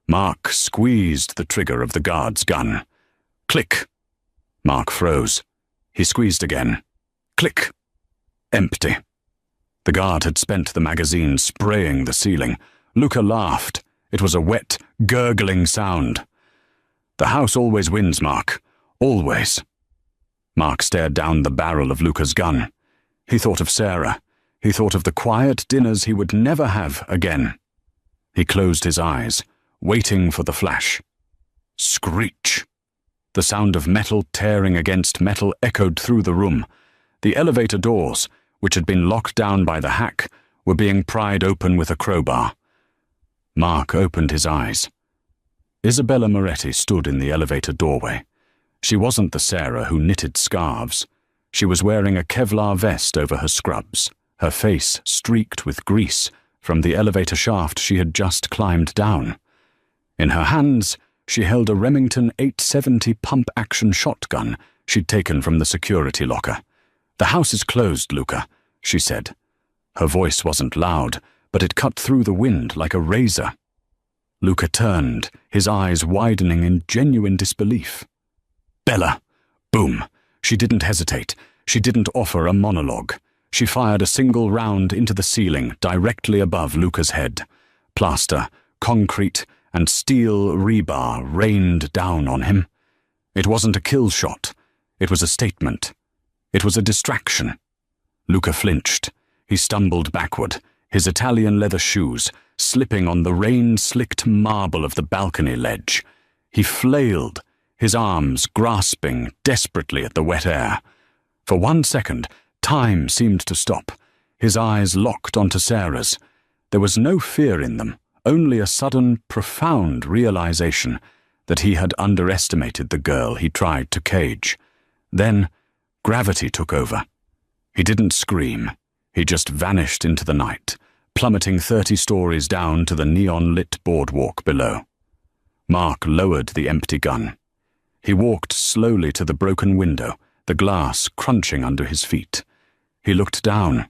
Mark squeezed the trigger of the guard's gun. Click. Mark froze. He squeezed again. Click. Empty. The guard had spent the magazine spraying the ceiling. Luca laughed. It was a wet, gurgling sound. "The house always wins, Mark. Always." Mark stared down the barrel of Luca's gun. He thought of Sarah. He thought of the quiet dinners he would never have again. He closed his eyes, waiting for the flash. Screech. The sound of metal tearing against metal echoed through the room. The elevator doors, which had been locked down by the hack, were being pried open with a crowbar. Mark opened his eyes. Isabella Moretti stood in the elevator doorway. She wasn't the Sarah who knitted scarves. She was wearing a Kevlar vest over her scrubs, her face streaked with grease from the elevator shaft she had just climbed down. In her hands, she held a Remington 870 pump-action shotgun she'd taken from the security locker. "The house is closed, Luca," she said. Her voice wasn't loud, but it cut through the wind like a razor. Luca turned, his eyes widening in genuine disbelief. "Bella!" Boom! She didn't hesitate. She didn't offer a monologue. She fired a single round into the ceiling directly above Luca's head. Plaster, concrete, and steel rebar rained down on him. It wasn't a kill shot. It was a statement. It was a distraction. Luca flinched. He stumbled backward, his Italian leather shoes slipping on the rain-slicked marble of the balcony ledge. He flailed, his arms grasping desperately at the wet air. For 1 second, time seemed to stop. His eyes locked onto Sarah's. There was no fear in them, only a sudden, profound realization that he had underestimated the girl he tried to cage. Then, gravity took over. He didn't scream. He just vanished into the night, plummeting 30 stories down to the neon-lit boardwalk below. Mark lowered the empty gun. He walked slowly to the broken window, the glass crunching under his feet. He looked down.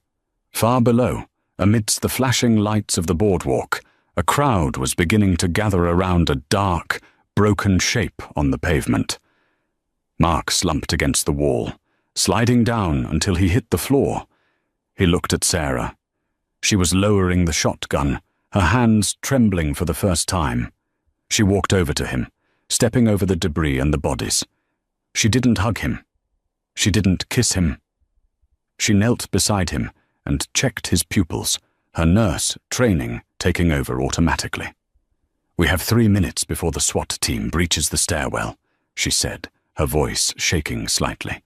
Far below, amidst the flashing lights of the boardwalk, a crowd was beginning to gather around a dark, broken shape on the pavement. Mark slumped against the wall, sliding down until he hit the floor. He looked at Sarah. She was lowering the shotgun, her hands trembling for the first time. She walked over to him, stepping over the debris and the bodies. She didn't hug him. She didn't kiss him. She knelt beside him and checked his pupils, her nurse training taking over automatically. "We have 3 minutes before the SWAT team breaches the stairwell," she said, her voice shaking slightly.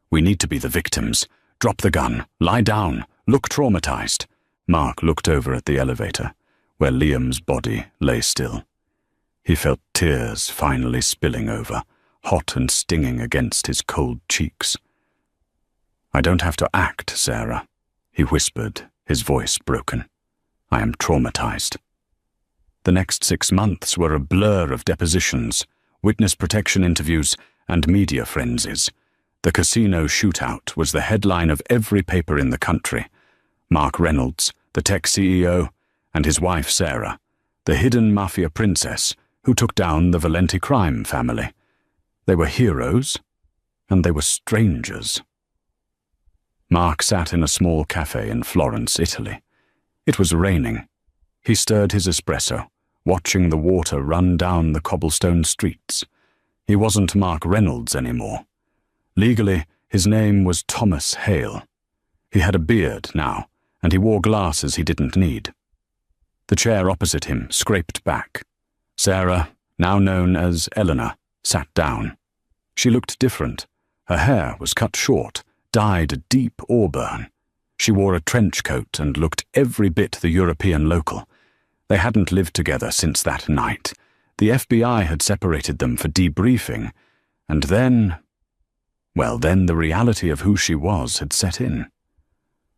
"We need to be the victims. Drop the gun, lie down, look traumatized." Mark looked over at the elevator, where Liam's body lay still. He felt tears finally spilling over, hot and stinging against his cold cheeks. "I don't have to act, Sarah," he whispered, his voice broken. "I am traumatized." The next 6 months were a blur of depositions, witness protection interviews, and media frenzies. The casino shootout was the headline of every paper in the country. Mark Reynolds, the tech CEO, and his wife Sarah, the hidden mafia princess who took down the Valenti crime family. They were heroes, and they were strangers. Mark sat in a small cafe in Florence, Italy. It was raining. He stirred his espresso, watching the water run down the cobblestone streets. He wasn't Mark Reynolds anymore. Legally, his name was Thomas Hale. He had a beard now, and he wore glasses he didn't need. The chair opposite him scraped back. Sarah, now known as Eleanor, sat down. She looked different. Her hair was cut short, dyed a deep auburn. She wore a trench coat and looked every bit the European local. They hadn't lived together since that night. The FBI had separated them for debriefing, and then the reality of who she was had set in.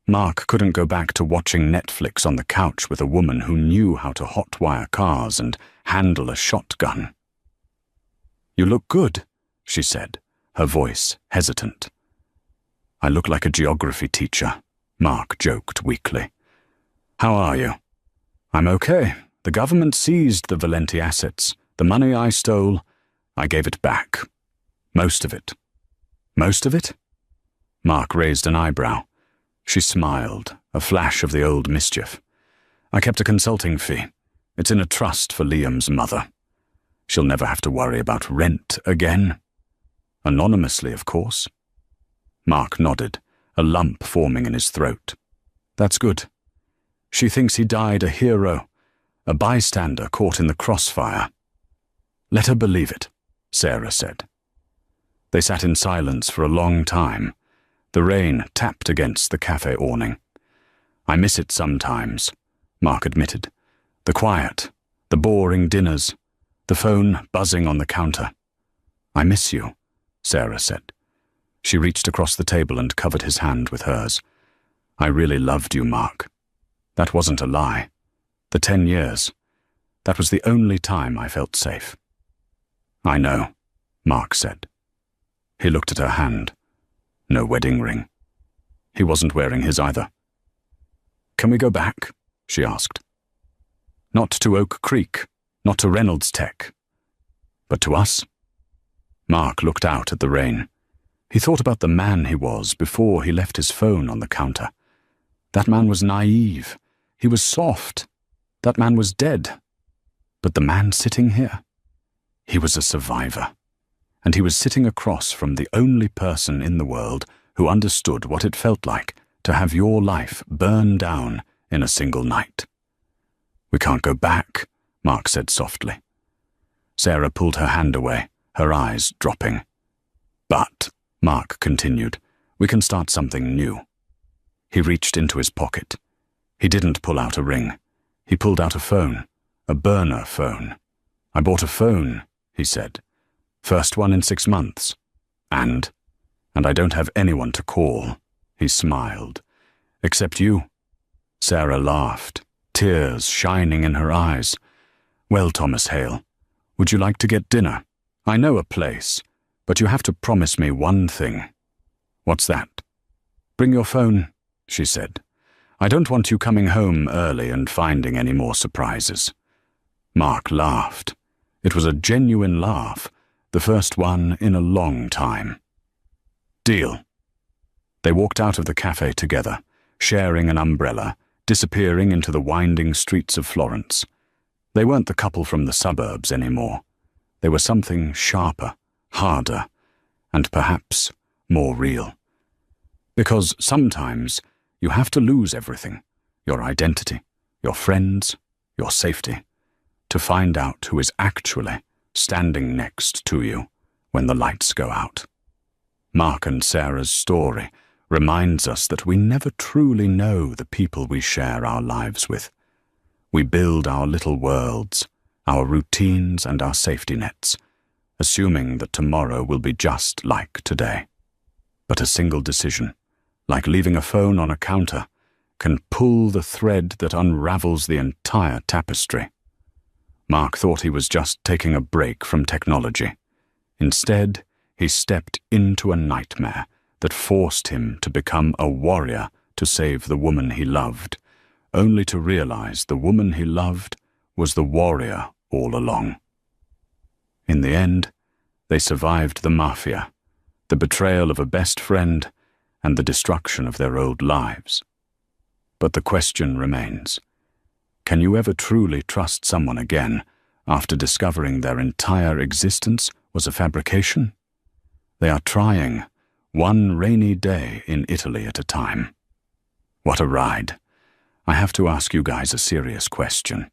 Mark couldn't go back to watching Netflix on the couch with a woman who knew how to hotwire cars and handle a shotgun. "You look good," she said, her voice hesitant. "I look like a geography teacher," Mark joked weakly. "How are you?" "I'm okay. The government seized the Valenti assets. The money I stole, I gave it back. Most of it." "Most of it?" Mark raised an eyebrow. She smiled, a flash of the old mischief. "I kept a consulting fee. It's in a trust for Liam's mother. She'll never have to worry about rent again. Anonymously, of course." Mark nodded, a lump forming in his throat. "That's good. She thinks he died a hero, a bystander caught in the crossfire." "Let her believe it," Sarah said. They sat in silence for a long time. The rain tapped against the cafe awning. "I miss it sometimes," Mark admitted. "The quiet, the boring dinners, the phone buzzing on the counter." "I miss you," Sarah said. She reached across the table and covered his hand with hers. "I really loved you, Mark. That wasn't a lie. The 10 years. That was the only time I felt safe." "I know," Mark said. He looked at her hand. No wedding ring. He wasn't wearing his either. "Can we go back?" she asked. "Not to Oak Creek, not to Reynolds Tech, but to us?" Mark looked out at the rain. He thought about the man he was before he left his phone on the counter. That man was naive. He was soft. That man was dead. But the man sitting here? He was a survivor. And he was sitting across from the only person in the world who understood what it felt like to have your life burn down in a single night. "We can't go back," Mark said softly. Sarah pulled her hand away, her eyes dropping. "But," Mark continued, "we can start something new." He reached into his pocket. He didn't pull out a ring. He pulled out a phone, a burner phone. "I bought a phone," he said. "First one in 6 months. And I don't have anyone to call." He smiled. "Except you." Sarah laughed, tears shining in her eyes. "Well, Thomas Hale, would you like to get dinner? I know a place, but you have to promise me one thing." "What's that?" "Bring your phone," she said. "I don't want you coming home early and finding any more surprises." Mark laughed. It was a genuine laugh, the first one in a long time. "Deal." They walked out of the cafe together, sharing an umbrella, disappearing into the winding streets of Florence. They weren't the couple from the suburbs anymore. They were something sharper, harder, and perhaps more real. Because sometimes you have to lose everything, your identity, your friends, your safety, to find out who is actually standing next to you when the lights go out. Mark and Sarah's story reminds us that we never truly know the people we share our lives with. We build our little worlds, our routines and our safety nets, assuming that tomorrow will be just like today. But a single decision, like leaving a phone on a counter, can pull the thread that unravels the entire tapestry. Mark thought he was just taking a break from technology. Instead, he stepped into a nightmare that forced him to become a warrior to save the woman he loved, only to realize the woman he loved was the warrior all along. In the end, they survived the mafia, the betrayal of a best friend, and the destruction of their old lives. But the question remains, can you ever truly trust someone again after discovering their entire existence was a fabrication? They are trying, one rainy day in Italy at a time. What a ride. I have to ask you guys a serious question.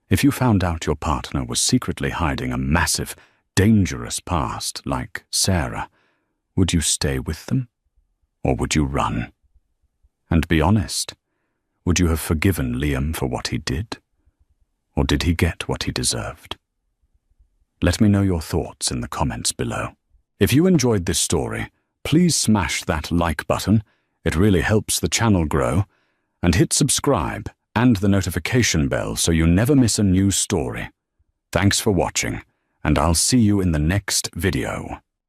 If you found out your partner was secretly hiding a massive, dangerous past like Sarah, would you stay with them? Or would you run? And be honest, would you have forgiven Liam for what he did? Or did he get what he deserved? Let me know your thoughts in the comments below. If you enjoyed this story, please smash that like button, it really helps the channel grow, and hit subscribe and the notification bell so you never miss a new story. Thanks for watching, and I'll see you in the next video.